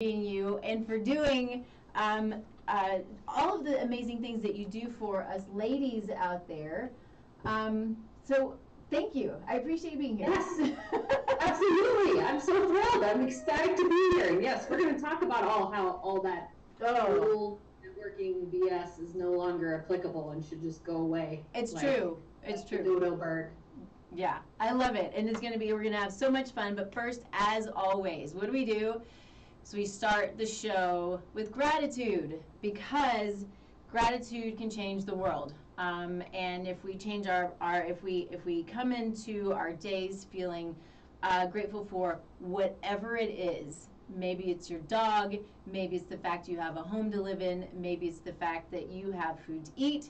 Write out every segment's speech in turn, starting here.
being you and for doing all of the amazing things that you do for us ladies out there. So thank you. I appreciate you being here. Yes, absolutely. I'm so thrilled. I'm ecstatic to be here. And yes, we're going to talk about how all that cool networking BS is no longer applicable and should just go away. It's true. It's true. Dodo bird. Yeah, I love it. And it's going to be, we're going to have so much fun. But first, as always, what do? So we start the show with gratitude, because gratitude can change the world. And if we change if we come into our days feeling grateful for whatever it is, maybe it's your dog, maybe it's the fact you have a home to live in, maybe it's the fact that you have food to eat,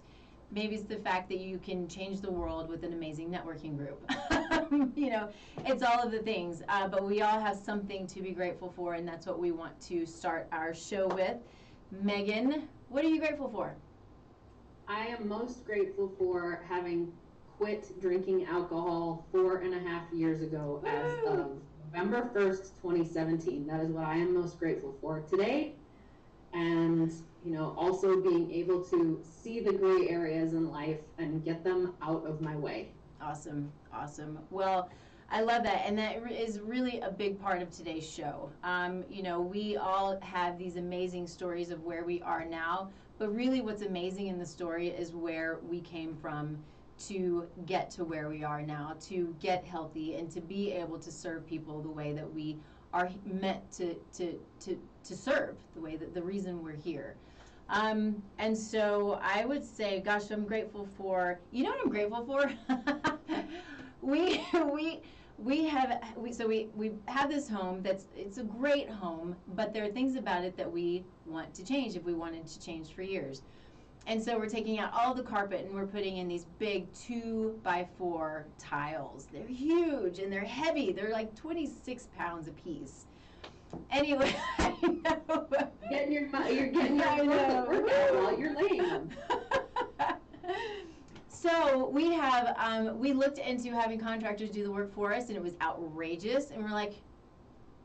maybe it's the fact that you can change the world with an amazing networking group. You know, it's all of the things, but we all have something to be grateful for, and that's what we want to start our show with. Megan, what are you grateful for? I am most grateful for having quit drinking alcohol 4.5 years ago. Woo! As of November 1st, 2017. That is what I am most grateful for today. And, you know, also being able to see the gray areas in life and get them out of my way. Awesome. Awesome. Well, I love that. And that is really a big part of today's show. You know, we all have these amazing stories of where we are now, but really what's amazing in the story is where we came from to get to where we are now, to get healthy and to be able to serve people the way that we are meant to serve, the way that the reason we're here. And so I would say, gosh, I'm grateful for, you know what I'm grateful for? we have this home it's a great home, but there are things about it that we want to change if we wanted to change for years. And so we're taking out all the carpet and we're putting in these big 2x4 tiles. They're huge and they're heavy. They're like 26 pounds a piece. Anyway, I know. You're getting your workout while you're laying them. So we looked into having contractors do the work for us, and it was outrageous. And we're like,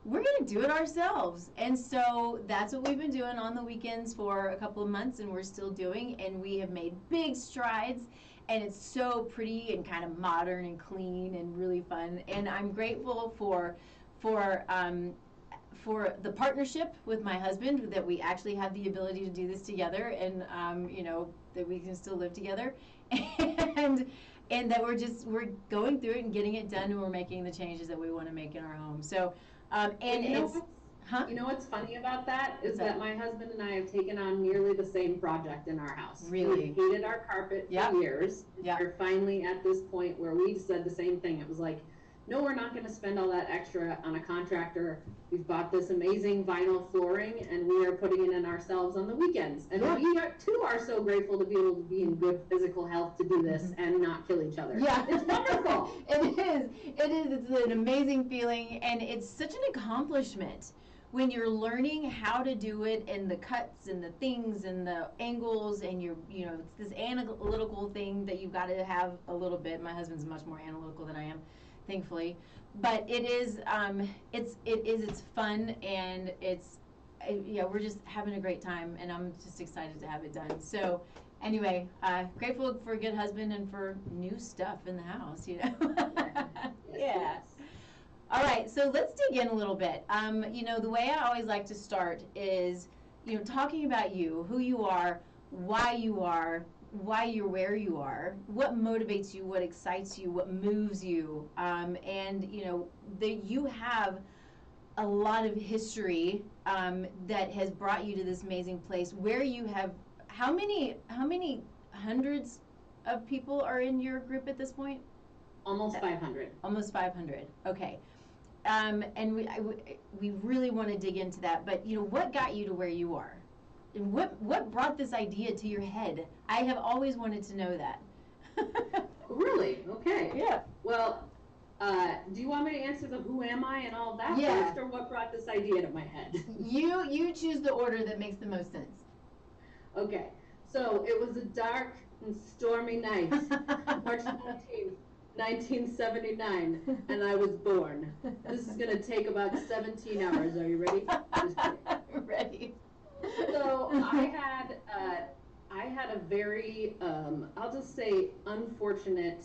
we're going to do it ourselves. And so that's what we've been doing on the weekends for a couple of months, and we're still doing. And we have made big strides, and it's so pretty and kind of modern and clean and really fun. And I'm grateful for the partnership with my husband, that we actually have the ability to do this together, and you know, that we can still live together, and that we're going through it and getting it done, and we're making the changes that we want to make in our home. So and you know what's funny about that is that my husband and I have taken on nearly the same project in our house. Really? We hated our carpet for years. Yep. We're finally at this point where we've said the same thing. It was like, no, we're not going to spend all that extra on a contractor. We've bought this amazing vinyl flooring, and we are putting it in ourselves on the weekends. And we are so grateful to be able to be in good physical health to do this and not kill each other. Yeah. It's wonderful. It is. It's an amazing feeling, and it's such an accomplishment when you're learning how to do it, and the cuts and the things and the angles, and it's this analytical thing that you've got to have a little bit. My husband's much more analytical than I am, thankfully, but it is it's fun, and we're just having a great time, and I'm just excited to have it done. So anyway, grateful for a good husband and for new stuff in the house, you know. Yes. All right, so let's dig in a little bit. You know, the way I always like to start is, you know, talking about you, who you are, why you're where you are, what motivates you, what excites you, what moves you, and you know that you have a lot of history that has brought you to this amazing place where you have how many hundreds of people are in your group at this point? Almost 500. Almost 500. Okay. And we really want to dig into that, but you know, what got you to where you are? And what brought this idea to your head? I have always wanted to know that. Really? Okay. Yeah. Well, do you want me to answer the who am I and all that first, or what brought this idea to my head? You choose the order that makes the most sense. Okay. So it was a dark and stormy night, March 19th, 1979, and I was born. This is gonna take about 17 hours. Are you ready? Just kidding. Ready. So I had a very, I'll just say, unfortunate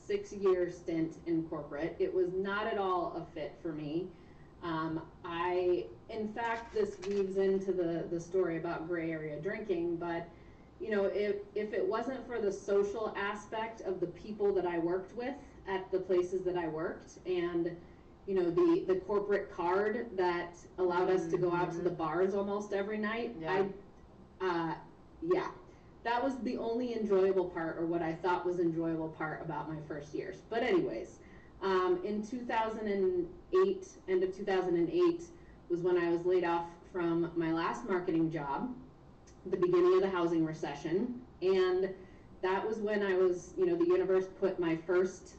6-year stint in corporate. It was not at all a fit for me. In fact, this weaves into the story about gray area drinking, but you know, if it wasn't for the social aspect of the people that I worked with at the places that I worked, and you know, the corporate card that allowed us to go out to the bars almost every night, yeah, that was the only enjoyable part, or what I thought was enjoyable part about my first years. But anyways, in 2008, end of 2008, was when I was laid off from my last marketing job, the beginning of the housing recession. And that was when I was, you know, the universe put my first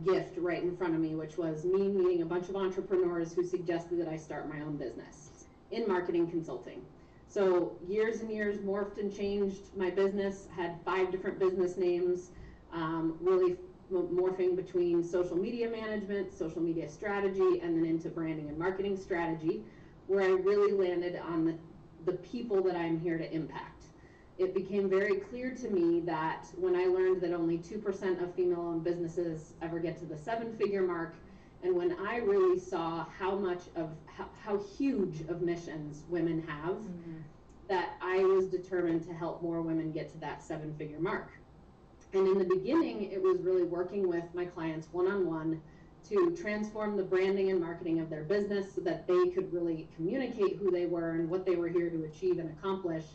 gift right in front of me, which was me meeting a bunch of entrepreneurs who suggested that I start my own business in marketing consulting. So years and years morphed and changed my business, had 5 different business names, really morphing between social media management, social media strategy, and then into branding and marketing strategy, where I really landed on the people that I'm here to impact. It became very clear to me that when I learned that only 2% of female-owned businesses ever get to the 7-figure mark, and when I really saw how huge of missions women have, that I was determined to help more women get to that 7-figure mark. And in the beginning, it was really working with my clients one-on-one to transform the branding and marketing of their business so that they could really communicate who they were and what they were here to achieve and accomplish.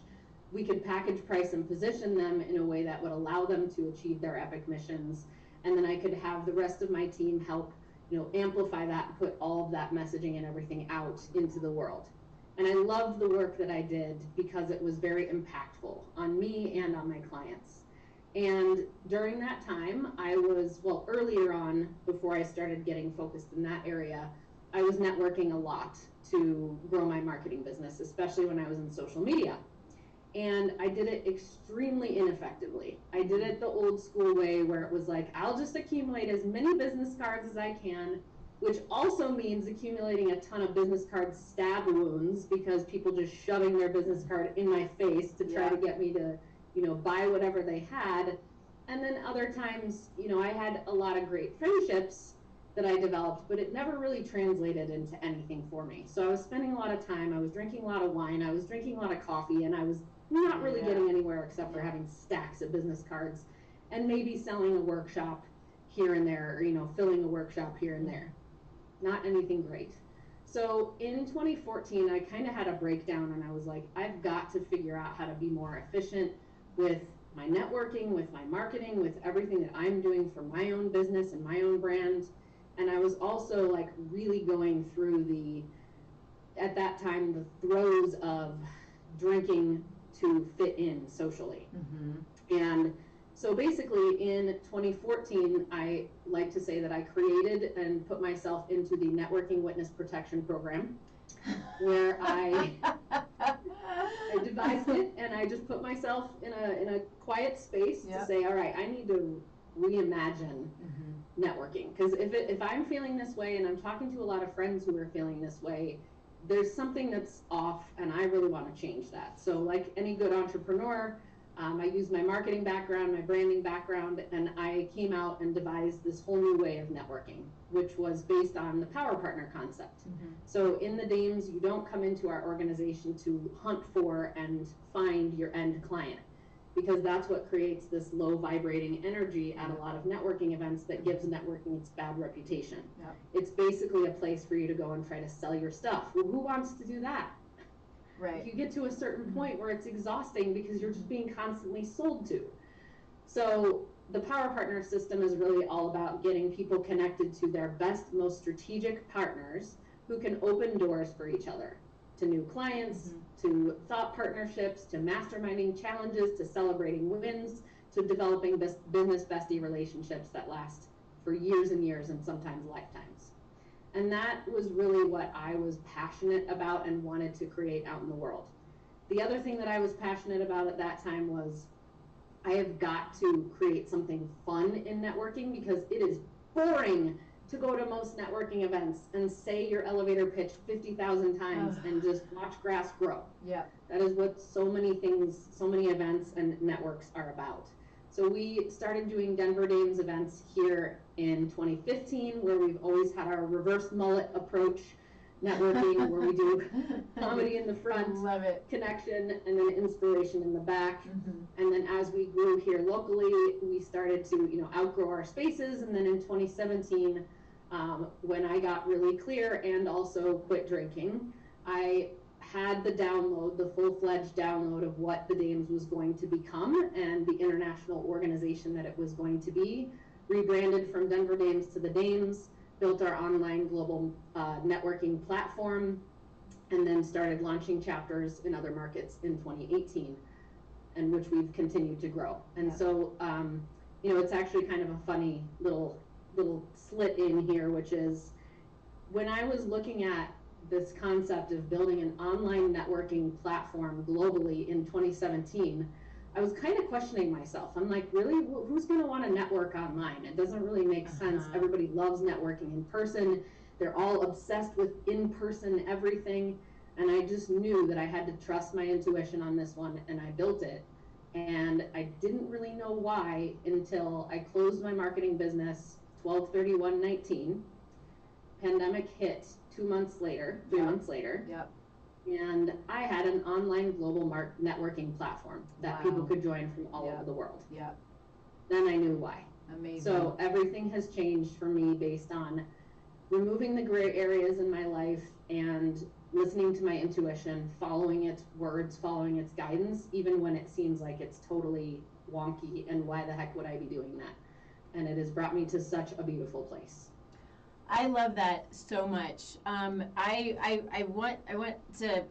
We could package, price, and position them in a way that would allow them to achieve their epic missions. And then I could have the rest of my team help, you know, amplify that and put all of that messaging and everything out into the world. And I loved the work that I did because it was very impactful on me and on my clients. And during that time, I was, well, earlier on, before I started getting focused in that area, I was networking a lot to grow my marketing business, especially when I was in social media. And I did it extremely ineffectively. I did it the old school way, where it was like, I'll just accumulate as many business cards as I can, which also means accumulating a ton of business card stab wounds, because people just shoving their business card in my face to try to get me to, you know, buy whatever they had. And then other times, you know, I had a lot of great friendships that I developed, but it never really translated into anything for me. So I was spending a lot of time, I was drinking a lot of wine, I was drinking a lot of coffee, and I was not really getting anywhere except for having stacks of business cards and maybe selling a workshop here and there, or, you know, filling a workshop here and there. Not anything great. So in 2014, I kind of had a breakdown, and I was like, I've got to figure out how to be more efficient with my networking, with my marketing, with everything that I'm doing for my own business and my own brand. And I was also like really going through at that time, the throes of drinking to fit in socially. And so basically in 2014, I like to say that I created and put myself into the Networking Witness Protection Program, where I devised it, and I just put myself in a quiet space to say, all right, I need to reimagine networking. Because if I'm feeling this way, and I'm talking to a lot of friends who are feeling this way, there's something that's off, and I really want to change that. So like any good entrepreneur, I used my marketing background, my branding background, and I came out and devised this whole new way of networking, which was based on the power partner concept. So in the DAMES, you don't come into our organization to hunt for and find your end client, because that's what creates this low vibrating energy at a lot of networking events that gives networking its bad reputation. It's basically a place for you to go and try to sell your stuff. Well, who wants to do that? You get to a certain point where it's exhausting because you're just being constantly sold to. So the Power Partner system is really all about getting people connected to their best, most strategic partners who can open doors for each other, to new clients, to thought partnerships, to masterminding challenges, to celebrating wins, to developing business bestie relationships that last for years and years and sometimes lifetimes. And that was really what I was passionate about and wanted to create out in the world. The other thing that I was passionate about at that time was I have got to create something fun in networking because it is boring to go to most networking events and say your elevator pitch 50,000 times and just watch grass grow. Yeah. That is what so many things, so many events and networks are about. So we started doing Denver Dames events here in 2015, where we've always had our reverse mullet approach networking, where we do comedy in the front, Love it. connection, and then inspiration in the back. Mm-hmm. And then as we grew here locally, we started to, outgrow our spaces. And then in 2017, when I got really clear and also quit drinking, I had the download, the full-fledged download of what the Dames was going to become and the international organization that it was going to be, rebranded from Denver Dames to the Dames, built our online global networking platform, and then started launching chapters in other markets in 2018, and which we've continued to grow. And so, it's actually kind of a funny little slit in here, which is when I was looking at this concept of building an online networking platform globally in 2017, I was kind of questioning myself. I'm like, really, who's going to want to network online? It doesn't really make sense. Everybody loves networking in person. They're all obsessed with in-person everything. And I just knew that I had to trust my intuition on this one, and I built it. And I didn't really know why until I closed my marketing business 12/31/19. Pandemic hit 3 months later. Yep. And I had an online global networking platform that people could join from all over the world. Yep. Then I knew why. Amazing. So everything has changed for me based on removing the gray areas in my life and listening to my intuition, following its words, following its guidance, even when it seems like it's totally wonky and why the heck would I be doing that? And it has brought me to such a beautiful place. I love that so much. I want to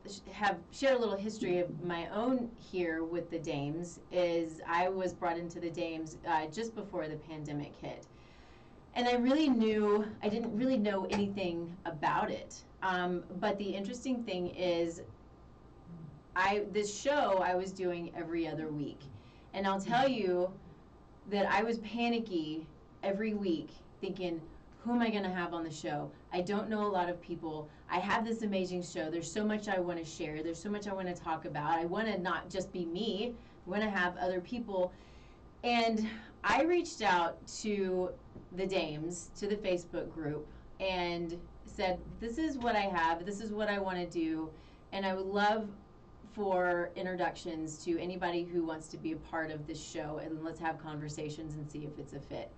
share a little history of my own here with the Dames. Is I was brought into the Dames just before the pandemic hit, and I didn't really know anything about it. But the interesting thing is, this show I was doing every other week, and I'll tell you that I was panicky every week, thinking, who am I going to have on the show? I don't know a lot of people. I have this amazing show. There's so much I want to share. There's so much I want to talk about. I want to not just be me. I want to have other people. And I reached out to the Dames, to the Facebook group, and said, this is what I have. This is what I want to do. And I would love for introductions to anybody who wants to be a part of this show, and let's have conversations and see if it's a fit.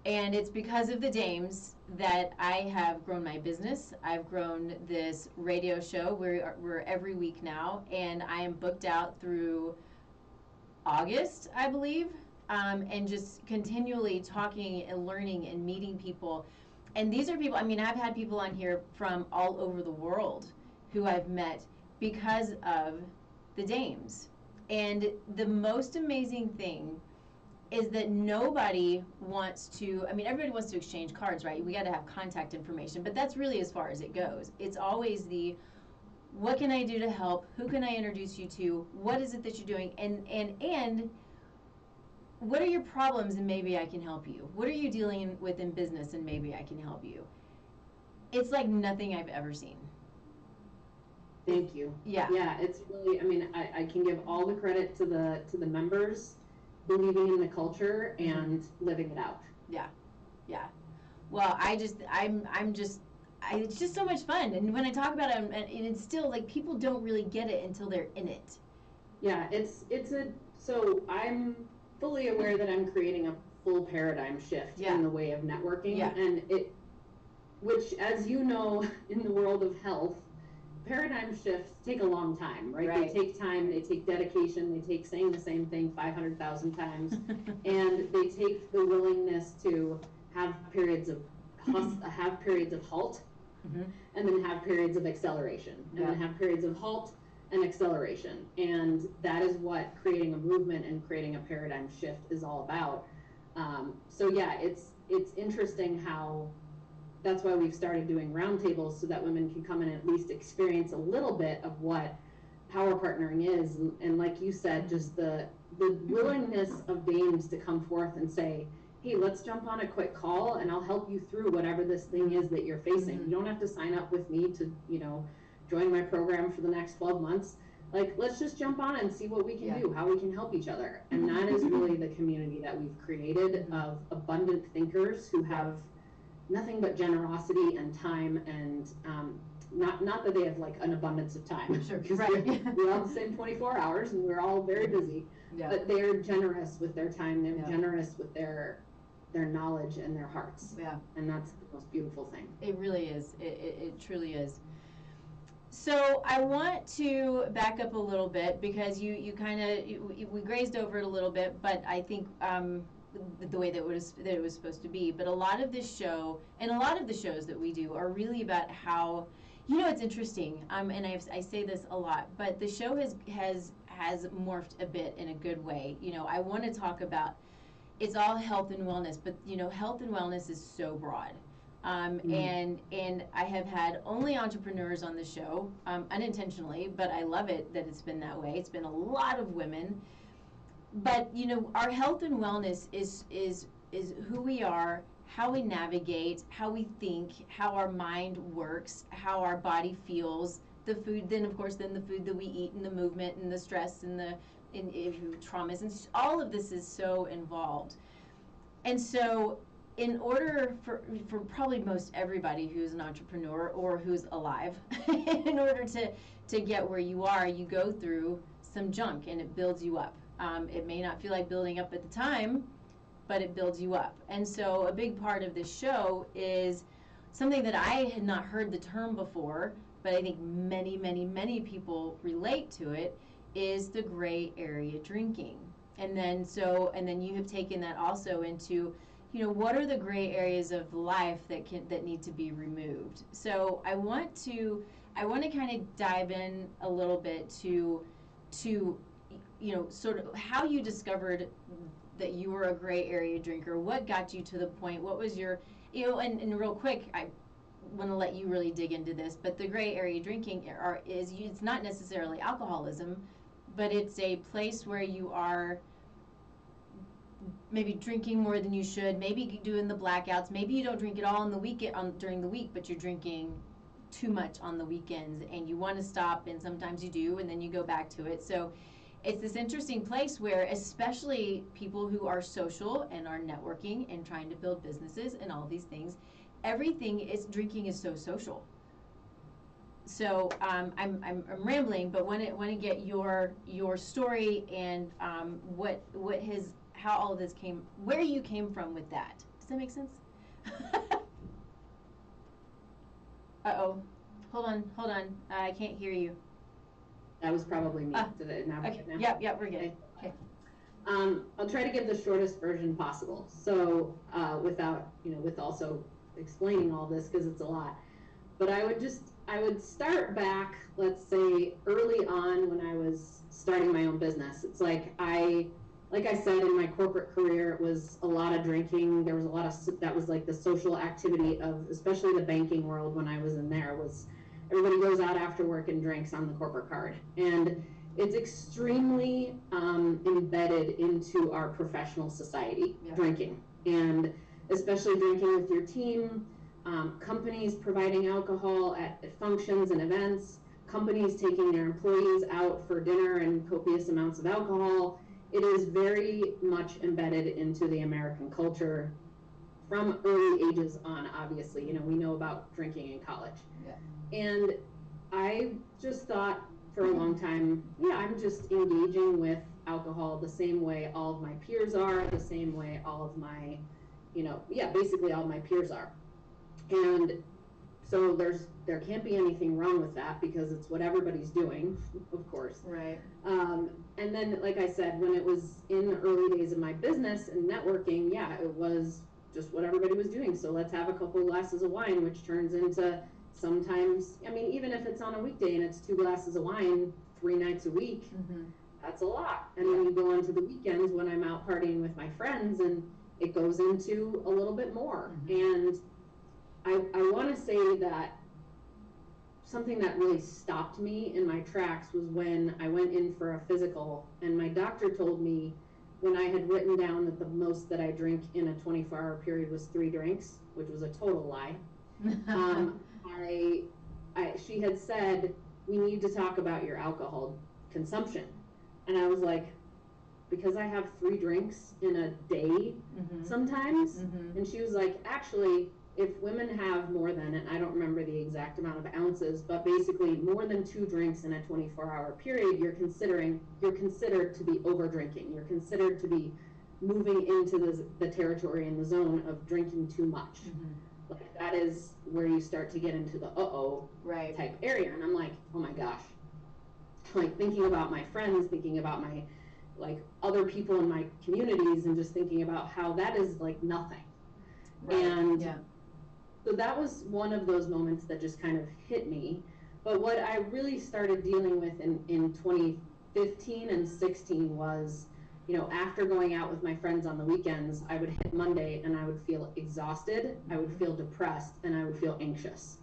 And it's because of the Dames that I have grown my business. I've grown this radio show. We're every week now, and I am booked out through August, I believe, and just continually talking and learning and meeting people. And these are people, I've had people on here from all over the world who I've met because of the Dames. And the most amazing thing is that nobody wants to, everybody wants to exchange cards, right? We got to have contact information, but that's really as far as it goes. It's always what can I do to help? Who can I introduce you to? What is it that you're doing? And what are your problems, and maybe I can help you? What are you dealing with in business, and maybe I can help you? It's like nothing I've ever seen. Thank you. Yeah. Yeah, it's really, I can give all the credit to the members believing in the culture and living it out. Yeah. Yeah. Well, it's just so much fun. And when I talk about it, and it's still like people don't really get it until they're in it. Yeah, so I'm fully aware that I'm creating a full paradigm shift in the way of networking. Yeah. And which, as you know, in the world of health, paradigm shifts take a long time, right? They take time, they take dedication, they take saying the same thing 500,000 times, and they take the willingness to have periods of halt, and then have periods of acceleration, and then have periods of halt and acceleration. And that is what creating a movement and creating a paradigm shift is all about. It's interesting how that's why we've started doing roundtables, so that women can come in and at least experience a little bit of what power partnering is. And like you said, just the willingness of dames to come forth and say, hey, let's jump on a quick call and I'll help you through whatever this thing is that you're facing. You don't have to sign up with me to, join my program for the next 12 months. Like, let's just jump on and see what we can do, how we can help each other. And that is really the community that we've created of abundant thinkers who have nothing but generosity and time, and not that they have like an abundance of time. Sure, right. We all have the same 24 hours and we're all very busy, but they're generous with their time. They're generous with their knowledge and their hearts. Yeah. And that's the most beautiful thing. It really is. It truly is. So I want to back up a little bit because you kind of, we grazed over it a little bit, but I think the way that it was supposed to be. But a lot of this show and a lot of the shows that we do are really about how, it's interesting. And I say this a lot, but the show has morphed a bit in a good way. I want to talk about, it's all health and wellness, but health and wellness is so broad. And I have had only entrepreneurs on the show, unintentionally, but I love it that it's been that way. It's been a lot of women, but our health and wellness is who we are, how we navigate, how we think, how our mind works, how our body feels, the food, then of course, then the food that we eat, and the movement and the stress and the traumas, and all of this is so involved. And so in order for probably most everybody who's an entrepreneur or who's alive, in order to get where you are, you go through some junk and it builds you up. It may not feel like building up at the time, but it builds you up. And so a big part of this show is something that I had not heard the term before, but I think many, many, many people relate to it, is the gray area drinking. And then you have taken that also into, what are the gray areas of life that need to be removed? So I want to kind of dive in a little bit to sort of how you discovered that you were a gray area drinker. What got you to the point? What was your, and real quick, I want to let you really dig into this, but the gray area drinking it's not necessarily alcoholism, but it's a place where you are maybe drinking more than you should, maybe doing the blackouts, maybe you don't drink at all on the weekend, during the week, but you're drinking too much on the weekends and you want to stop, and sometimes you do, and then you go back to it. So it's this interesting place where, especially people who are social and are networking and trying to build businesses and all these things, drinking is so social. So I'm rambling, but want to get your story and how all of this came, where you came from with that. Does that make sense? Uh-oh. Hold on. I can't hear you. That was probably me. Did it now? Okay. Now? Yep, we're good. Okay. I'll try to give the shortest version possible. So without, with also explaining all this, because it's a lot. But I would start back, let's say, early on when I was starting my own business. It's like I said, in my corporate career, it was a lot of drinking. There was a lot of, that was like the social activity of, especially the banking world when I was in there, was everybody goes out after work and drinks on the corporate card. And it's extremely embedded into our professional society, drinking. And especially drinking with your team, companies providing alcohol at functions and events, companies taking their employees out for dinner and copious amounts of alcohol. It is very much embedded into the American culture from early ages on, obviously. We know about drinking in college. Yeah. And I just thought for a long time, I'm just engaging with alcohol the same way all of my peers are, the same way all of my, basically all my peers are. And so there can't be anything wrong with that because it's what everybody's doing, of course. Right. And then, like I said, when it was in the early days of my business and networking, it was just what everybody was doing. So let's have a couple glasses of wine, which turns into sometimes, even if it's on a weekday and it's 2 glasses of wine 3 nights a week, that's a lot. And then you go on to the weekends when I'm out partying with my friends and it goes into a little bit more. And I want to say that something that really stopped me in my tracks was when I went in for a physical, and my doctor told me, when I had written down that the most that I drink in a 24-hour period was 3 drinks, which was a total lie. She had said, we need to talk about your alcohol consumption. And I was like, because I have 3 drinks in a day sometimes? And she was like, actually, if women have more than, and I don't remember the exact amount of ounces, but basically more than 2 drinks in a 24-hour period, you're considered to be over drinking. You're considered to be moving into the territory and the zone of drinking too much. Like, that is where you start to get into the right. type area. And I'm like, oh my gosh. Like, thinking about my friends, thinking about my, like, other people in my communities, and just thinking about how that is like nothing. Right. And so that was one of those moments that just kind of hit me. But what I really started dealing with in 2015 and 16 was, you know, after going out with my friends on the weekends, I would hit Monday and I would feel exhausted, I would feel depressed, and I would feel anxious.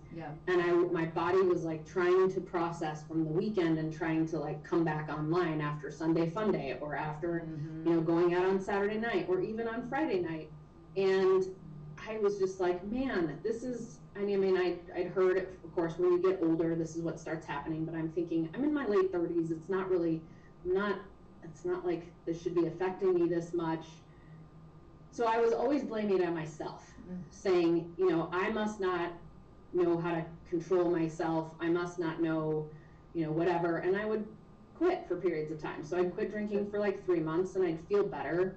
And my body was like trying to process from the weekend and trying to like come back online after Sunday fun day, or after, you know, going out on Saturday night, or even on Friday night. And I was just like, man, this is, I'd heard it, of course, when you get older, this is what starts happening, but I'm thinking, I'm in my late 30s, it's not like this should be affecting me this much. So I was always blaming it on myself, saying, you know, I must not know how to control myself, I must not know, you know, whatever, and I would quit for periods of time. So I'd quit drinking for like 3 months, and I'd feel better,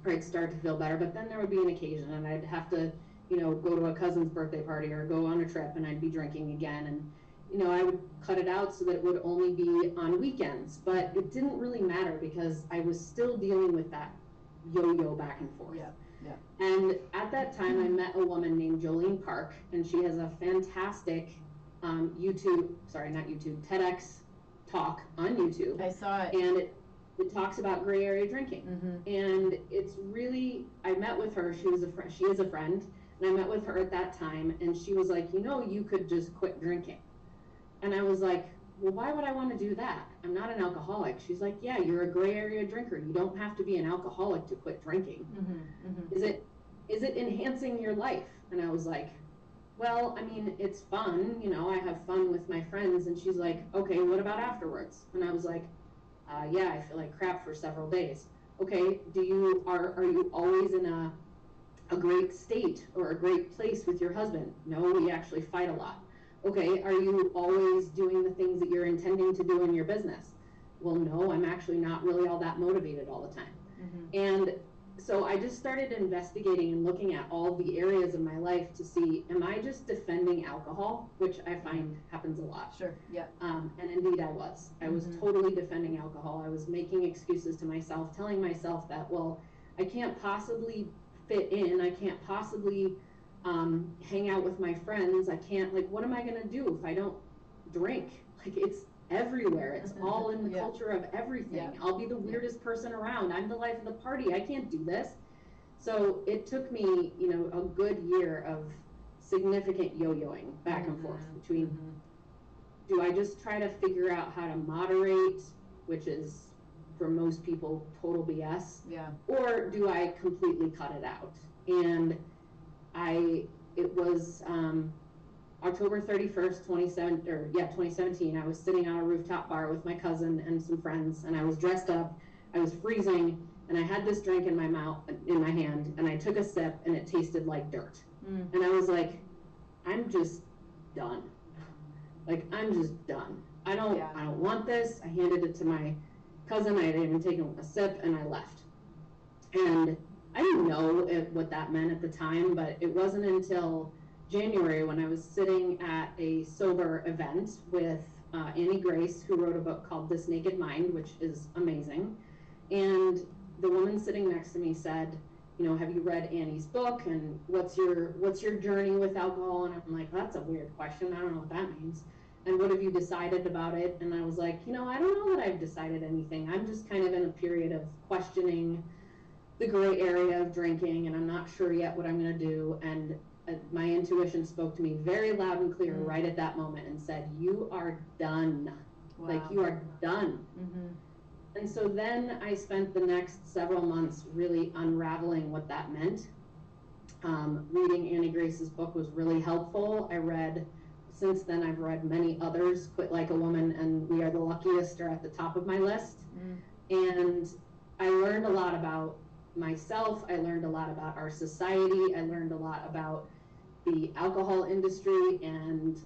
or I'd start to feel better, but then there would be an occasion, and I'd have to, you know, go to a cousin's birthday party or go on a trip, and I'd be drinking again, and, you know, I would cut it out so that it would only be on weekends. But it didn't really matter, because I was still dealing with that yo-yo back and forth. And at that time, I met a woman named Jolene Park, and she has a fantastic TEDx talk on YouTube. I saw it. And it talks about gray area drinking. And it's really, I met with her, she is a friend, and I met with her at that time, and she was like, you know, you could just quit drinking. And I was like, well, why would I want to do that? I'm not an alcoholic. She's like, yeah, you're a gray area drinker. You don't have to be an alcoholic to quit drinking. Is it enhancing your life? And I was like, well, I mean, it's fun, you know, I have fun with my friends. And she's like, okay, what about afterwards? And I was like, yeah, I feel like crap for several days. Okay, are you always in a great state or a great place with your husband? No, we actually fight a lot. Okay, are you always doing the things that you're intending to do in your business? Well, no, I'm actually not really all that motivated all the time. And so I just started investigating and looking at all the areas of my life to see, am I just defending alcohol, which I find happens a lot. And indeed I was. I was totally defending alcohol. I was making excuses to myself, telling myself that, well, I can't possibly fit in, I can't possibly hang out with my friends, I can't, like, what am I gonna do if I don't drink? Like, it's everywhere, it's all in the culture of everything. I'll be the weirdest person around, I'm the life of the party, I can't do this. So it took me, you know, a good year of significant yo-yoing back and forth between, do I just try to figure out how to moderate, which is for most people total BS, or do I completely cut it out? And it was October 31st, 2017, I was sitting on a rooftop bar with my cousin and some friends, and I was dressed up, I was freezing, and I had this drink in my hand, and I took a sip, and it tasted like dirt. And I was like, I'm just done. Like, I'm just done. I don't want this. I handed it to my cousin, I had even taken a sip, and I left. And I didn't know what that meant at the time, but it wasn't until January when I was sitting at a sober event with Annie Grace, who wrote a book called This Naked Mind, which is amazing. And the woman sitting next to me said, you know, have you read Annie's book, and what's your journey with alcohol? And I'm like, that's a weird question, I don't know what that means. And what have you decided about it? And I was like, you know, I don't know that I've decided anything. I'm just kind of in a period of questioning the gray area of drinking, and I'm not sure yet what I'm going to do. And my intuition spoke to me very loud and clear right at that moment and said, you are done. Wow. Like, you are done. And so then I spent the next several months really unraveling what that meant. Reading Annie Grace's book was really helpful. Since then I've read many others. Quit Like a Woman and We Are the Luckiest are at the top of my list. And I learned a lot about myself. I learned a lot about our society. I learned a lot about the alcohol industry, and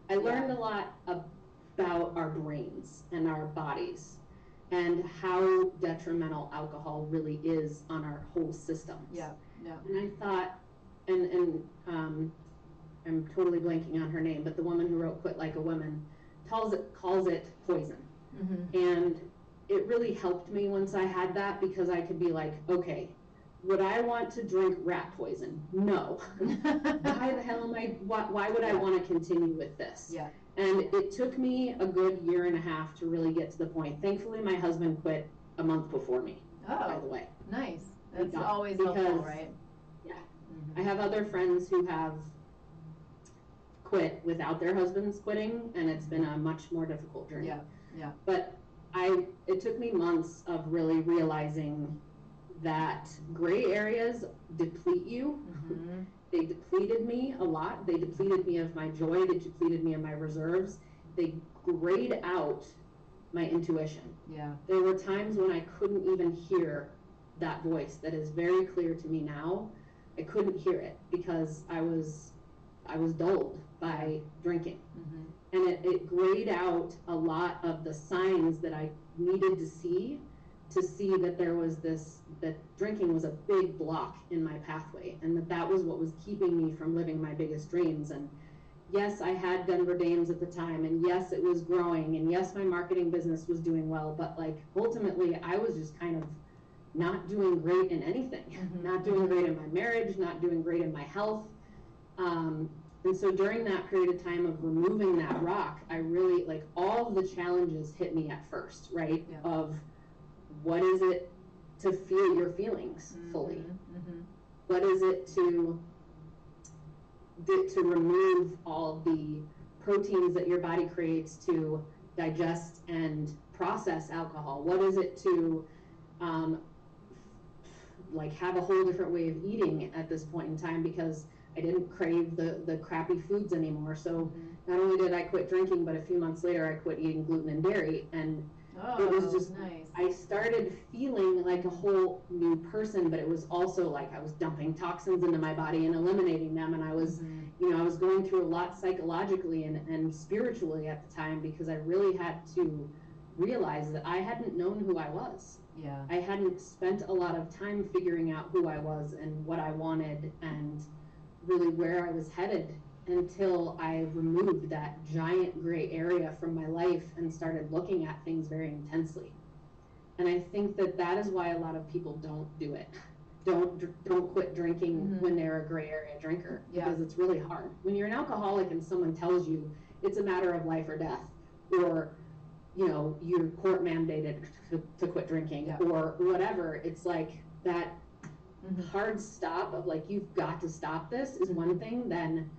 I learned a lot about our brains and our bodies and how detrimental alcohol really is on our whole systems. Yeah. And I thought, and I'm totally blanking on her name, but the woman who wrote Quit Like a Woman calls it poison. And it really helped me once I had that, because I could be like, okay, would I want to drink rat poison? No. Why the hell why would I want to continue with this? Yeah. And it took me a good year and a half to really get to the point. Thankfully, my husband quit a month before me, by the way. Nice. That's always helpful, right? Yeah. I have other friends who have quit without their husbands quitting, and it's been a much more difficult journey. Yeah. But it took me months of really realizing that gray areas deplete you. They depleted me a lot. They depleted me of my joy. They depleted me of my reserves. They grayed out my intuition. Yeah. There were times when I couldn't even hear that voice that is very clear to me now. I couldn't hear it because I was dulled by drinking. And it grayed out a lot of the signs that I needed to see that there was that drinking was a big block in my pathway, and that was what was keeping me from living my biggest dreams. And yes, I had Denver Dames at the time, and yes, it was growing, and yes, my marketing business was doing well, but like ultimately I was just kind of not doing great in anything. Not doing great in my marriage, not doing great in my health. And so during that period of time of removing that rock, I really, like, all of the challenges hit me at first, right? Yeah. Of what is it to feel your feelings fully? What is it to remove all the proteins that your body creates to digest and process alcohol? What is it to like have a whole different way of eating at this point in time, because I didn't crave the crappy foods anymore. So not only did I quit drinking, but a few months later I quit eating gluten and dairy, and it was just nice. I started feeling like a whole new person, but it was also like I was dumping toxins into my body and eliminating them, and I was I was going through a lot psychologically and spiritually at the time, because I really had to realize that I hadn't known who I was. Yeah. I hadn't spent a lot of time figuring out who I was and what I wanted and really where I was headed, until I removed that giant gray area from my life and started looking at things very intensely. And I think that is why a lot of people don't do it. Don't quit drinking when they're a gray area drinker, because it's really hard. When you're an alcoholic and someone tells you it's a matter of life or death, or you're court mandated to quit drinking, or whatever, it's like that hard stop of like, you've got to stop this is one thing, then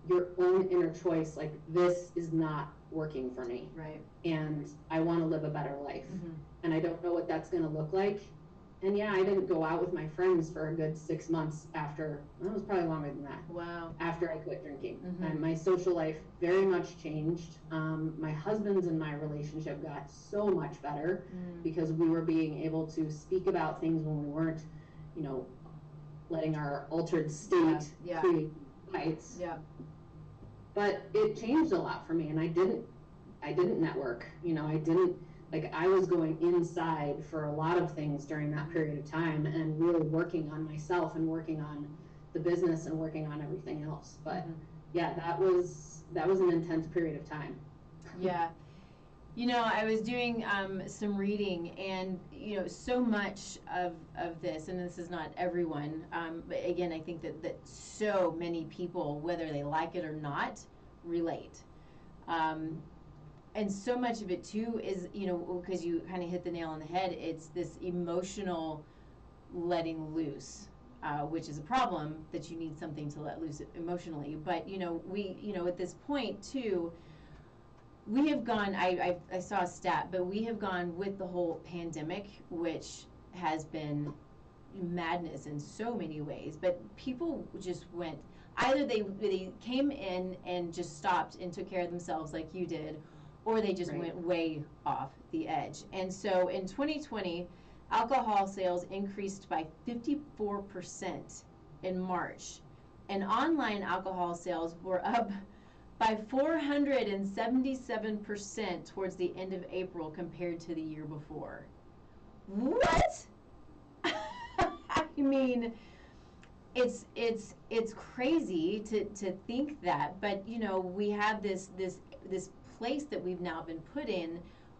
your own inner choice, like, this is not working for me, right? And I want to live a better life, and I don't know what that's going to look like. And yeah, I didn't go out with my friends for a good 6 months after. It was probably longer than that. Wow. After I quit drinking, and my social life very much changed. My husband's and my relationship got so much better because we were being able to speak about things when we weren't, letting our altered state create fights. Yeah. But it changed a lot for me, and I didn't network. I was going inside for a lot of things during that period of time, and really working on myself and working on the business and working on everything else. But yeah, that was an intense period of time. Yeah. I was doing some reading, and so much of this, and this is not everyone, but again, I think that so many people, whether they like it or not, relate. And so much of it too is, because you kind of hit the nail on the head, it's this emotional letting loose which is a problem that you need something to let loose emotionally. But, at this point, too, we have gone, I saw a stat, but we have gone with the whole pandemic, which has been madness in so many ways. But people just went, either they came in and just stopped and took care of themselves like you did, or they just went way off the edge. And so in 2020, alcohol sales increased by 54% in March, and online alcohol sales were up by 477% towards the end of April compared to the year before. What? I mean, it's crazy to think that, but we have this place that we've now been put in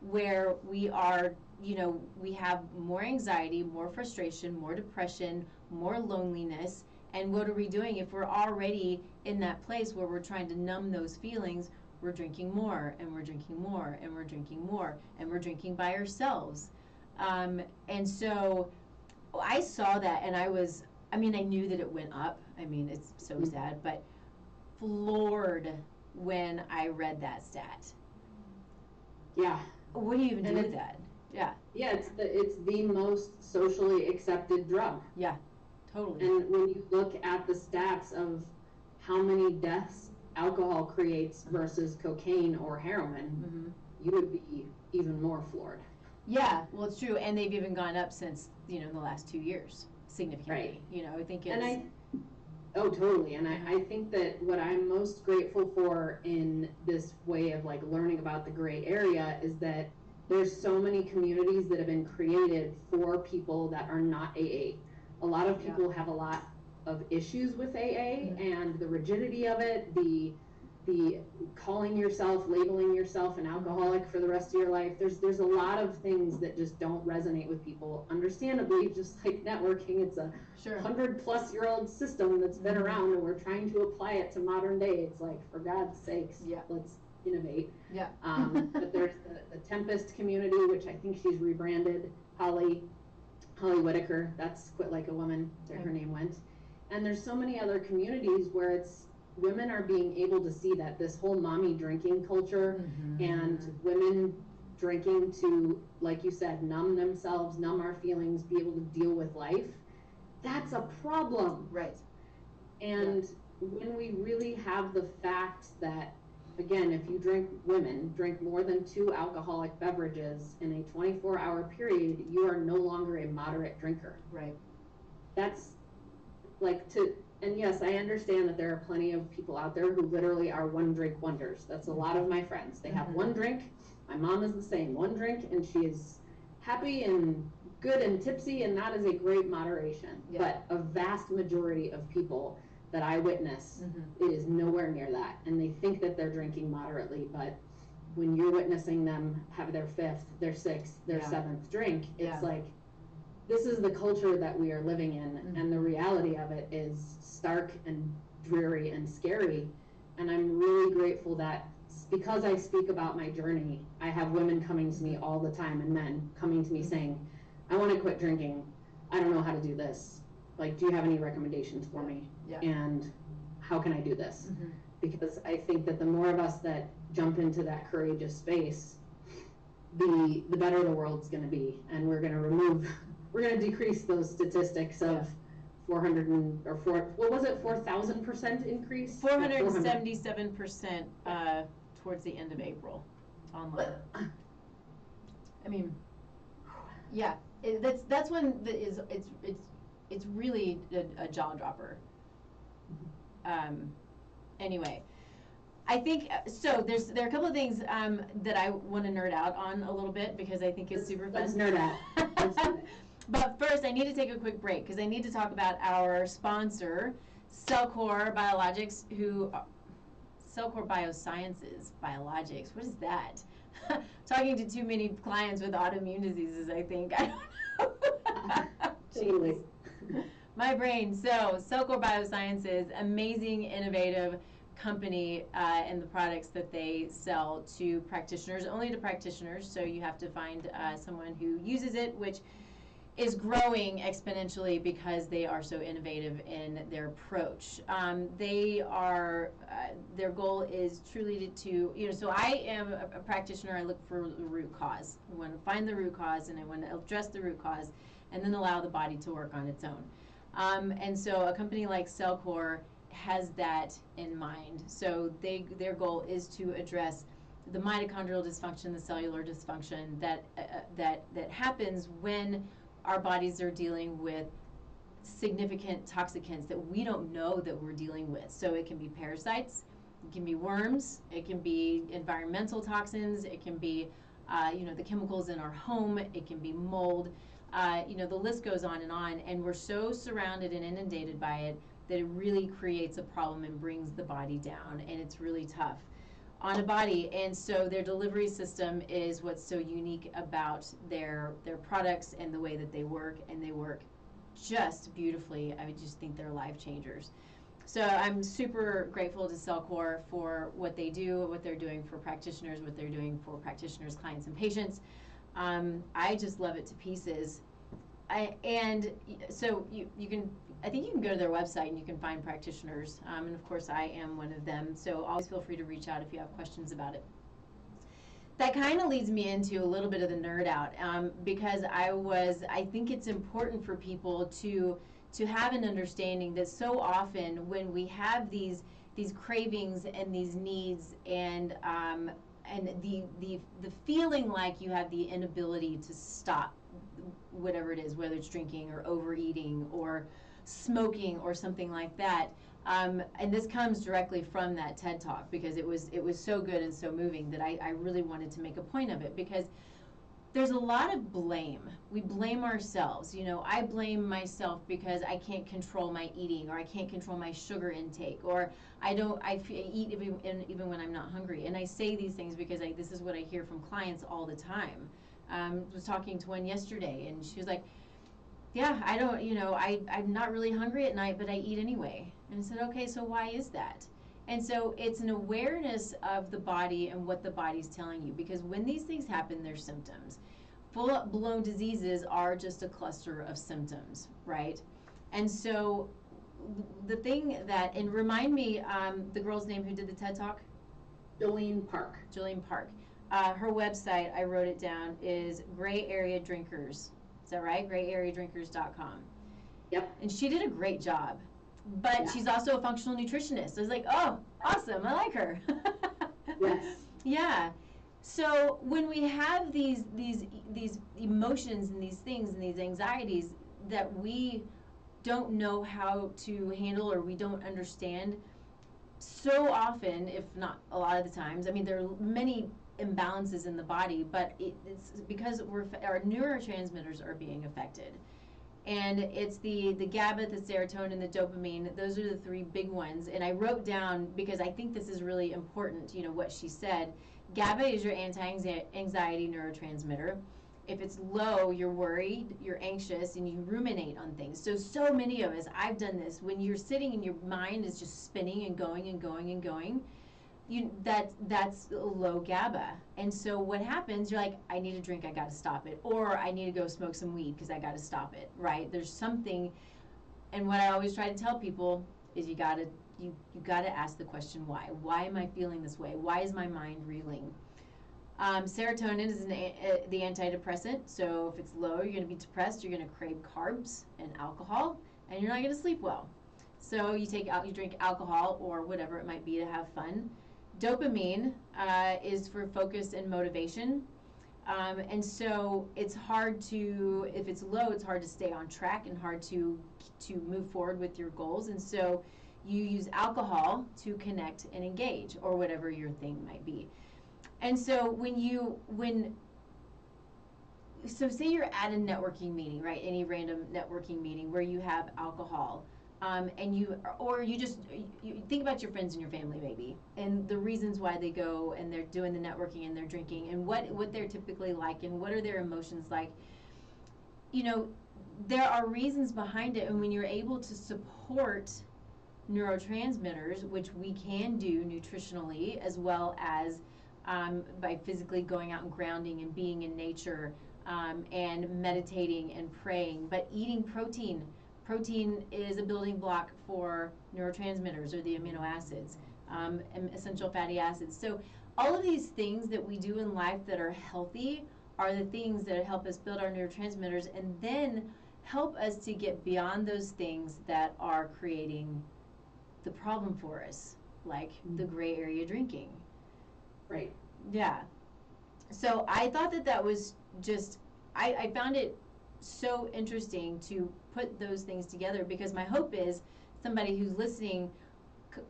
where we are, we have more anxiety, more frustration, more depression, more loneliness. And what are we doing? If we're already in that place where we're trying to numb those feelings, we're drinking more, and we're drinking more, and we're drinking more, and we're drinking by ourselves. And so I saw that, and I knew that it went up. I mean, it's so sad, but floored when I read that stat. Yeah. What do you even do with that? Yeah. Yeah, it's the most socially accepted drug. Yeah, totally. And when you look at the stats of how many deaths alcohol creates versus cocaine or heroin, you would be even more floored. Yeah, well, it's true, and they've even gone up since the last 2 years significantly. Right. I think it's. Oh, totally. And I think that what I'm most grateful for in this way of learning about the gray area is that there's so many communities that have been created for people that are not AA. A lot of people have a lot of issues with AA and the rigidity of it, the calling yourself, labeling yourself an alcoholic for the rest of your life. There's a lot of things that just don't resonate with people. Understandably, just like networking, it's a 100-plus-year-old system that's been around, and we're trying to apply it to modern day. It's like, for God's sakes, let's innovate. Yeah. But there's the Tempest community, which I think she's rebranded Holly Whitaker. That's Quit Like a Woman, her name went. And there's so many other communities where women are being able to see that this whole mommy drinking culture and women drinking to, like you said, numb themselves, numb our feelings, be able to deal with life. That's a problem. Right. And when we really have the fact that, again, if women drink more than 2 alcoholic beverages in a 24-hour period, you are no longer a moderate drinker. Right. That's and yes, I understand that there are plenty of people out there who literally are one-drink wonders. That's a lot of my friends. They have one drink. My mom is the same. One drink, and she is happy and good and tipsy, and that is a great moderation. Yeah. But a vast majority of people that I witness, it is nowhere near that. And they think that they're drinking moderately, but when you're witnessing them have their 5th, their 6th, their 7th drink, it's like, this is the culture that we are living in, and the reality of it is stark and dreary and scary. And I'm really grateful that because I speak about my journey, I have women coming to me all the time, and men coming to me saying, I want to quit drinking. I don't know how to do this. Do you have any recommendations for me? Yeah. And how can I do this? Because I think that the more of us that jump into that courageous space, the better the world's going to be. And we're going to decrease those statistics of 4,000% increase? 477% towards the end of April online. I mean, yeah, that's when it's really a jaw dropper. Anyway, I think so. There are a couple of things that I want to nerd out on a little bit because I think it's super fun. Let's nerd out. But first, I need to take a quick break because I need to talk about our sponsor, Cellcore Biologics, Cellcore Biosciences Biologics. What is that? Talking to too many clients with autoimmune diseases, I think. I don't know. Totally. My brain. So, Cellcore Biosciences, amazing, innovative company, and the products that they sell to practitioners, only to practitioners. So you have to find someone who uses it, which is growing exponentially because they are so innovative in their approach. They are, their goal is truly to, you know, so I am a practitioner. I look for the root cause. I want to find the root cause, and I want to address the root cause, and then allow the body to work on its own. And so a company like Cellcore has that in mind. So their goal is to address the mitochondrial dysfunction, the cellular dysfunction that happens when our bodies are dealing with significant toxicants that we don't know that we're dealing with. So it can be parasites, it can be worms, it can be environmental toxins, it can be the chemicals in our home, it can be mold. The list goes on, and we're so surrounded and inundated by it that it really creates a problem and brings the body down, and it's really tough on a body. And so their delivery system is what's so unique about their products and the way that they work, and they work just beautifully. I just think they're life changers. So I'm super grateful to Cellcore for what they do, what they're doing for practitioners, what they're doing for practitioners, clients, and patients. I just love it to pieces. So you can, I think you can go to their website and you can find practitioners. And of course, I am one of them. So always feel free to reach out if you have questions about it. That kind of leads me into a little bit of the nerd out, because I think it's important for people to have an understanding that so often when we have these cravings and these needs and the feeling like you have the inability to stop whatever it is, whether it's drinking or overeating or smoking or something like that. And this comes directly from that TED Talk, because it was so good and so moving that I really wanted to make a point of it, because there's a lot of blame. We blame ourselves. I blame myself because I can't control my eating, or I can't control my sugar intake, or I eat even when I'm not hungry. And I say these things because this is what I hear from clients all the time. I was talking to one yesterday, and she was like, yeah, I'm not really hungry at night, but I eat anyway. And I said, okay, so why is that? And so it's an awareness of the body and what the body's telling you, because when these things happen, they're symptoms. Full-blown diseases are just a cluster of symptoms, right? And so the thing that, and remind me the girl's name who did the TED Talk? Jolene Park. Jolene Park. Her website, I wrote it down, is Gray Area Drinkers. Is that right? GrayAreaDrinkers.com. Yep. And she did a great job. But yeah, she's also a functional nutritionist. I was like, oh, awesome, I like her. Yes. Yeah. So when we have these emotions and these things and these anxieties that we don't know how to handle, or we don't understand, so often, if not a lot of the times, I mean, there are many imbalances in the body, but it's because our neurotransmitters are being affected. And it's the GABA, the serotonin, the dopamine. Those are the three big ones. And I wrote down, because I think this is really important, what she said. GABA is your anti-anxiety neurotransmitter. If it's low, you're worried, you're anxious, and you ruminate on things. So many of us, I've done this, when you're sitting and your mind is just spinning and going and going and going, that's low GABA. And so what happens, you're like, I need a drink, I got to stop it. Or I need to go smoke some weed because I got to stop it, right? There's something, and what I always try to tell people is you got to ask the question, why? Why am I feeling this way? Why is my mind reeling? Serotonin is the antidepressant. So if it's low, you're going to be depressed, you're going to crave carbs and alcohol, and you're not going to sleep well. So you drink alcohol or whatever it might be to have fun. Dopamine is for focus and motivation. And so it's hard to, if it's low, it's hard to stay on track and hard to move forward with your goals. And so you use alcohol to connect and engage, or whatever your thing might be. And so so say you're at a networking meeting, right? Any random networking meeting where you have alcohol. And you think about your friends and your family maybe, and the reasons why they go and they're doing the networking and they're drinking, and what they're typically like, and what are their emotions like. There are reasons behind it, and when you're able to support neurotransmitters, which we can do nutritionally as well as by physically going out and grounding and being in nature, and meditating and praying, but eating protein. Protein is a building block for neurotransmitters or the amino acids, and essential fatty acids. So all of these things that we do in life that are healthy are the things that help us build our neurotransmitters and then help us to get beyond those things that are creating the problem for us, like the gray area drinking. Right. Yeah. So I thought that was just, I found it so interesting to put those things together, because my hope is somebody who's listening,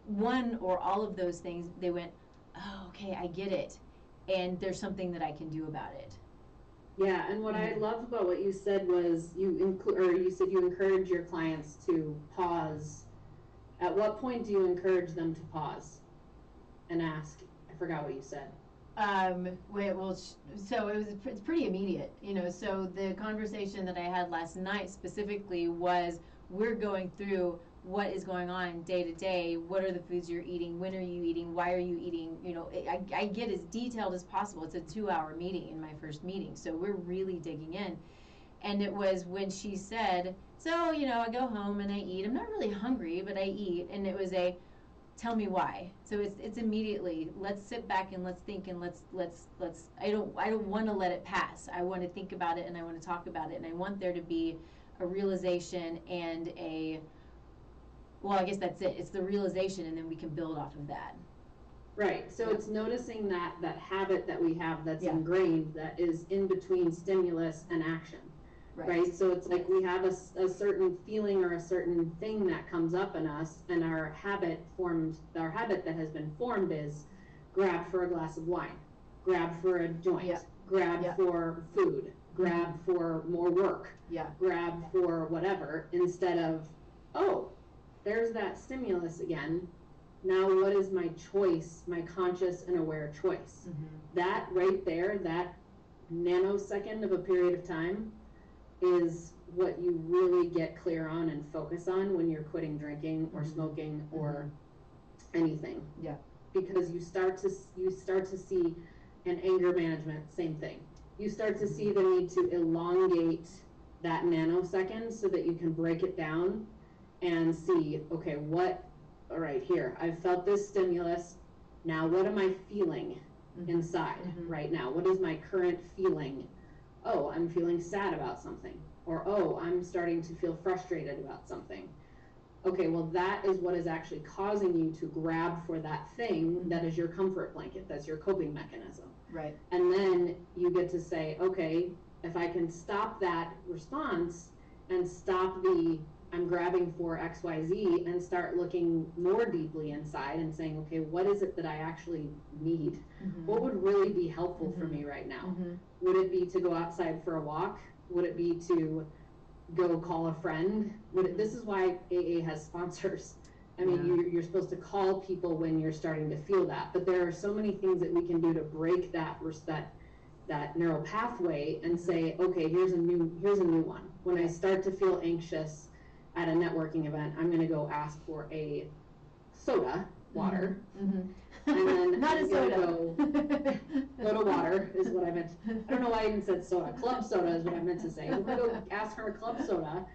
one or all of those things, they went, oh, okay, I get it, and there's something that I can do about it. Yeah, and what I loved about what you said was you said you encourage your clients to pause. At what point do you encourage them to pause and ask? I forgot what you said. So it's pretty immediate, so the conversation that I had last night specifically was, we're going through what is going on day to day, what are the foods you're eating, when are you eating, why are you eating, I get as detailed as possible. It's a 2-hour meeting in my first meeting, so we're really digging in. And it was when she said, so, I go home and I eat, I'm not really hungry, but I eat, and it was tell me why. So it's immediately, let's sit back and let's think, and let's I don't want to let it pass. I want to think about it, and I want to talk about it, and I want there to be a realization and I guess that's it. It's the realization, and then we can build off of that. Right. So it's noticing that habit that we have that's ingrained, that is in between stimulus and action. Right. So it's like we have a certain feeling or a certain thing that comes up in us, and our habit that has been formed is grab for a glass of wine, grab for a joint, grab for food, grab for more work, grab for whatever, instead of, oh, there's that stimulus again. Now what is my choice, my conscious and aware choice? That right there, that nanosecond of a period of time, is what you really get clear on and focus on when you're quitting drinking or smoking or anything. Yeah. Because you start to see, and anger management, same thing. You start to see the need to elongate that nanosecond so that you can break it down and see, okay, all right, here, I've felt this stimulus. Now what am I feeling inside right now? What is my current feeling? Oh, I'm feeling sad about something, or oh, I'm starting to feel frustrated about something. Okay, well, that is what is actually causing you to grab for that thing that is your comfort blanket, that's your coping mechanism. Right. And then you get to say, okay, if I can stop that response and stop I'm grabbing for XYZ, and start looking more deeply inside and saying, okay, what is it that I actually need? What would really be helpful for me right now? Would it be to go outside for a walk? Would it be to go call a friend? This is why AA has sponsors. I mean, you're supposed to call people when you're starting to feel that, but there are so many things that we can do to break that neural pathway and say, okay, here's a new one. When I start to feel anxious at a networking event, I'm going to go ask for a soda, water, and then not a soda. Go to water is what I meant. I don't know why I even said soda. Club soda is what I meant to say. I'm going to go ask for a club soda,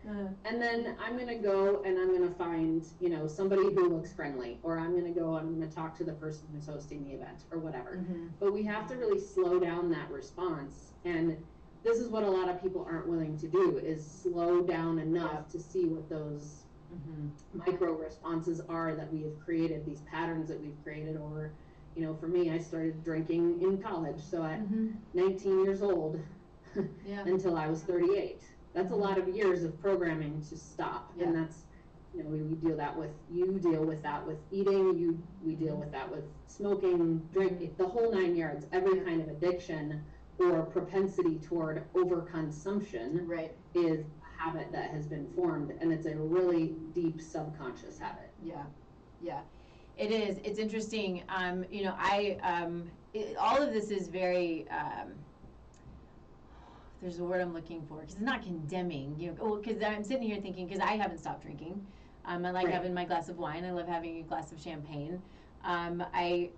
and then I'm going to go and I'm going to find, somebody who looks friendly, or I'm going to go and I'm going to talk to the person who's hosting the event or whatever. But we have to really slow down that response, and this is what a lot of people aren't willing to do, is slow down enough to see what those micro responses are that we have created, these patterns that we've created over, for me, I started drinking in college, so at 19 years old until I was 38. That's a lot of years of programming to stop, and that's, we deal with that with eating, we deal with that with smoking, drinking, the whole 9 yards, every kind of addiction or propensity toward overconsumption is a habit that has been formed, and it's a really deep subconscious habit. Yeah, it is. It's interesting. All of this is very. There's a word I'm looking for, because it's not condemning. Because I'm sitting here thinking, because I haven't stopped drinking. I like having my glass of wine. I love having a glass of champagne. I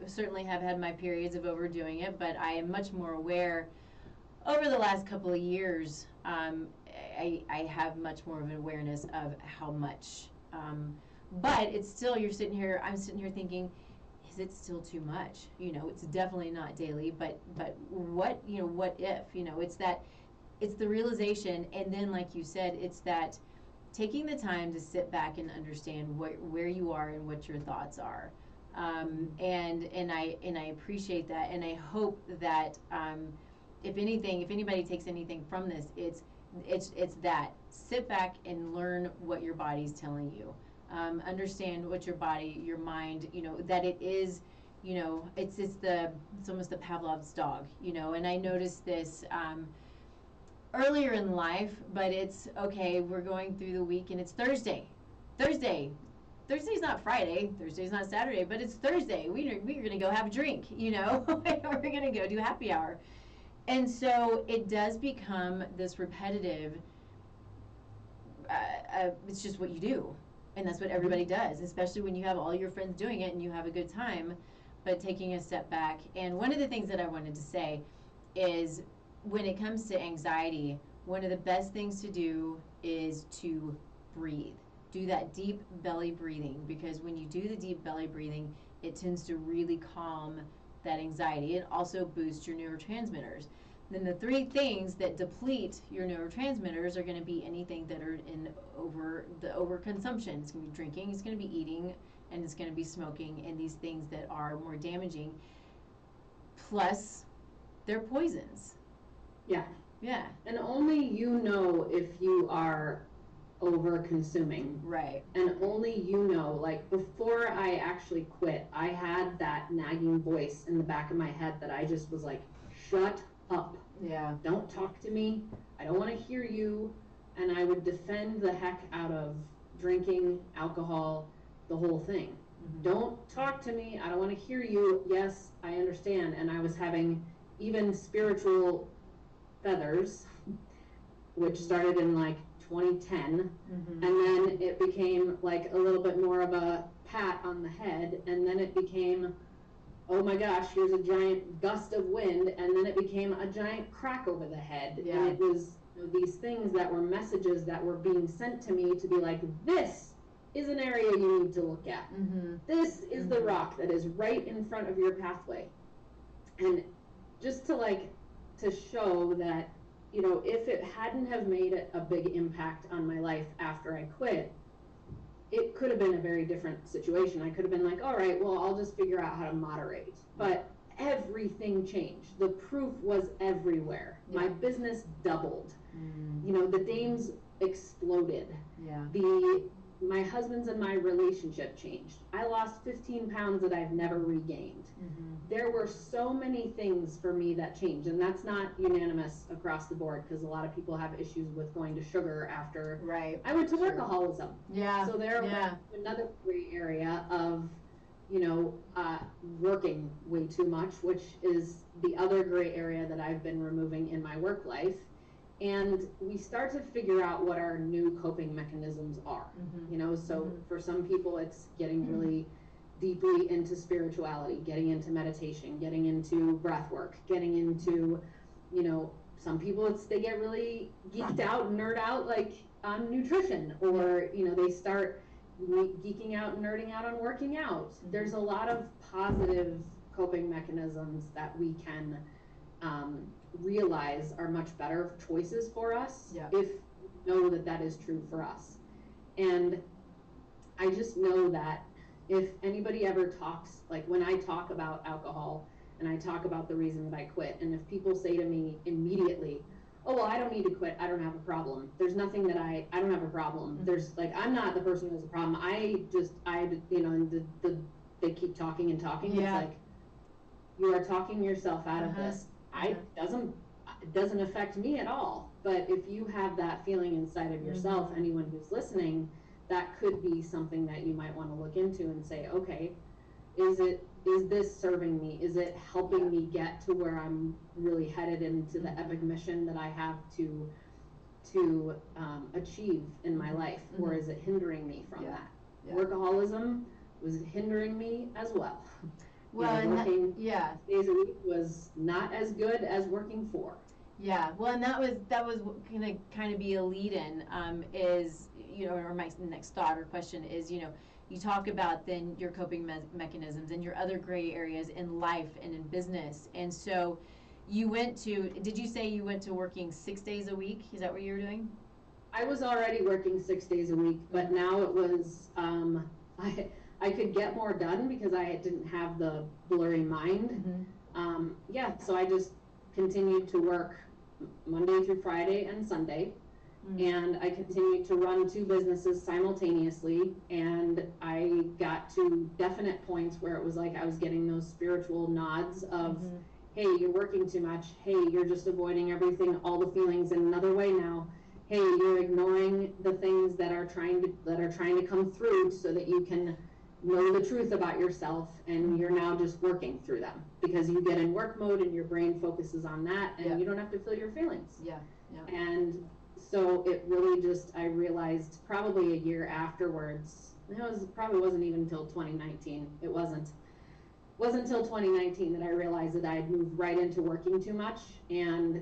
certainly have had my periods of overdoing it, but I am much more aware over the last couple of years, I have much more of an awareness of how much. But it's still, I'm sitting here thinking, is it still too much? It's definitely not daily, but what, what if, it's the realization, and then like you said, it's that taking the time to sit back and understand where you are and what your thoughts are. And I appreciate that, and I hope that if anybody takes anything from this, it's that sit back and learn what your body's telling you. Understand what your body, your mind, that it is, it's almost the Pavlov's dog, and I noticed this earlier in life, but it's okay. We're going through the week, and it's Thursday. Thursday's not Friday. Thursday's not Saturday, but it's Thursday. We're gonna go have a drink, We're gonna go do happy hour, and so it does become this repetitive. It's just what you do, and that's what everybody does, especially when you have all your friends doing it and you have a good time. But taking a step back, and one of the things that I wanted to say is, when it comes to anxiety, one of the best things to do is to breathe. Do that deep belly breathing, because when you do the deep belly breathing, it tends to really calm that anxiety. It also boosts your neurotransmitters. Then the three things that deplete your neurotransmitters are going to be anything that are in overconsumption. It's going to be drinking, it's going to be eating, and it's going to be smoking, and these things that are more damaging. Plus, they're poisons. Yeah. Yeah. And only you know if you are over consuming. Right. And only like before I actually quit, I had that nagging voice in the back of my head that I just was like, shut up. Yeah. Don't talk to me. I don't want to hear you. And I would defend the heck out of drinking, alcohol, the whole thing. Mm-hmm. Don't talk to me. I don't want to hear you. Yes, I understand. And I was having even spiritual feathers, which started in like 2010, and then it became like a little bit more of a pat on the head, and then it became, oh my gosh, here's a giant gust of wind, and then it became a giant crack over the head. Yeah. And it was these things that were messages that were being sent to me to be like, this is an area you need to look at. This is the rock that is right in front of your pathway. And just to show that, if it hadn't have made a big impact on my life after I quit, it could have been a very different situation. I could have been like, all right, well, I'll just figure out how to moderate. But everything changed. The proof was everywhere. Yeah. My business doubled. The dames exploded. Yeah. My husband's and my relationship changed. I lost 15 pounds that I've never regained. There were so many things for me that changed, and that's not unanimous across the board, because a lot of people have issues with going to sugar after. Right. I went to workaholism. Yeah. So there was another gray area of, working way too much, which is the other gray area that I've been removing in my work life. And we start to figure out what our new coping mechanisms are, so for some people it's getting really deeply into spirituality, getting into meditation, getting into breath work, getting into, some people they get really geeked out, nerd out like on nutrition, or, they start geeking out and nerding out on working out. There's a lot of positive coping mechanisms that we can realize are much better choices for us if we know that is true for us. And I just know that if anybody ever talks, like when I talk about alcohol and I talk about the reason that I quit, and if people say to me immediately, oh, well, I don't need to quit, I don't have a problem. There's nothing that I don't have a problem. There's I'm not the person who has a problem. They keep talking and talking. Yeah. It's like, you are talking yourself out of this. It doesn't affect me at all. But if you have that feeling inside of yourself, anyone who's listening, that could be something that you might want to look into and say, okay, is this serving me? Is it helping me get to where I'm really headed into the epic mission that I have to achieve in my life? Or is it hindering me from that? Yeah. Workaholism was hindering me as well. Well, working days a week was not as good as working 4. Yeah, well, and that was gonna kind of be a lead-in, is, or my next thought or question is, you talk about then your coping mechanisms and your other gray areas in life and in business, and so did you say you went to working 6 days a week? Is that what you were doing? I was already working 6 days a week, but now it was, I could get more done because I didn't have the blurry mind. Yeah, so I just continued to work Monday through Friday and Sunday. And I continued to run two businesses simultaneously, and I got to definite points where it was like I was getting those spiritual nods of, hey, you're working too much. Hey, you're just avoiding everything, all the feelings in another way now. Hey, you're ignoring the things that are trying to come through so that you can know the truth about yourself, and you're now just working through them because you get in work mode and your brain focuses on that, and you don't have to feel your feelings. And so it really just, I realized probably a year afterwards, probably wasn't even until 2019. It wasn't until 2019 that I realized that I had moved right into working too much, and